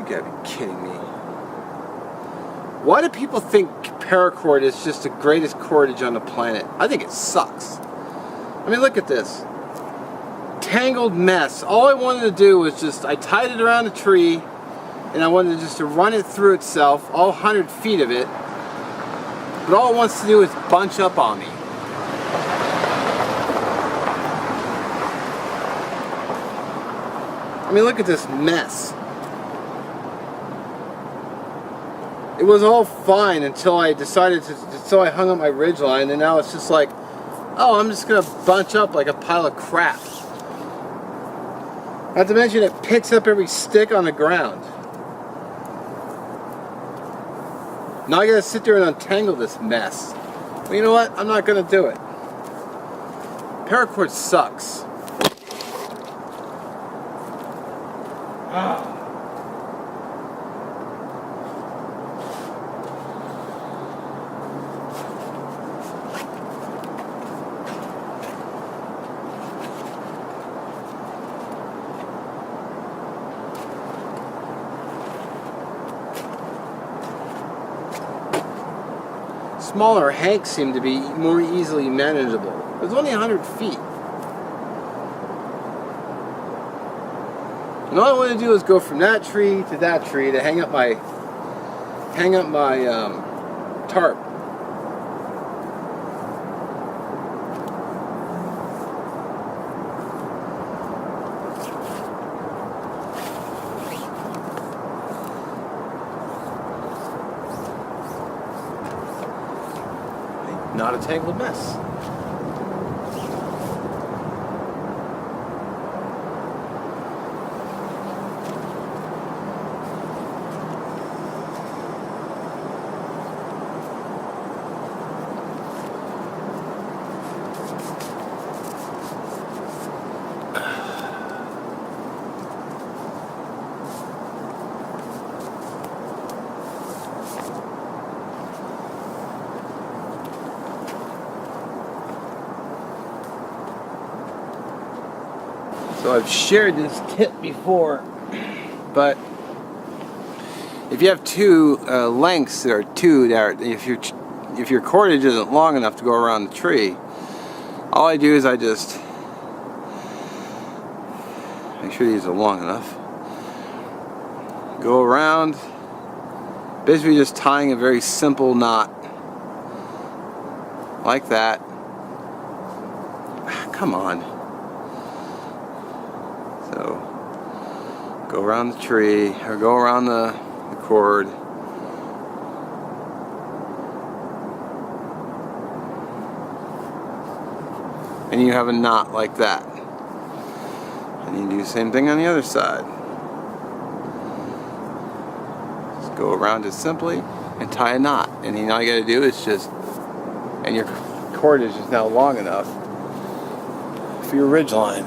You gotta be kidding me. Why do people think Paracord is just the greatest cordage on the planet? I think it sucks. I mean, look at this. Tangled mess. All I wanted to do was just, I tied it around a tree, and I wanted just to run it through itself, all 100 feet of it. But all it wants to do is bunch up on me. I mean, look at this mess. It was all fine until I decided to, so I hung up my ridgeline, and now it's just like, oh, I'm just gonna bunch up like a pile of crap. Not to mention it picks up every stick on the ground. Now I gotta sit there and untangle this mess. Well, you know what? I'm not gonna do it. Paracord sucks. Smaller hanks seem to be more easily manageable. It was only 100 feet. And all I want to do is go from that tree to that tree to hang up my tarp. Not a tangled mess. So I've shared this tip before, but if you have two lengths or two that are, if your cordage isn't long enough to go around the tree, all I do is I just make sure these are long enough. Go around, basically just tying a very simple knot like that. Come on. So, go around the tree, or go around the cord. And you have a knot like that. And you do the same thing on the other side. Just go around it simply and tie a knot. And all you gotta do is just, and your cordage is now long enough for your ridge line.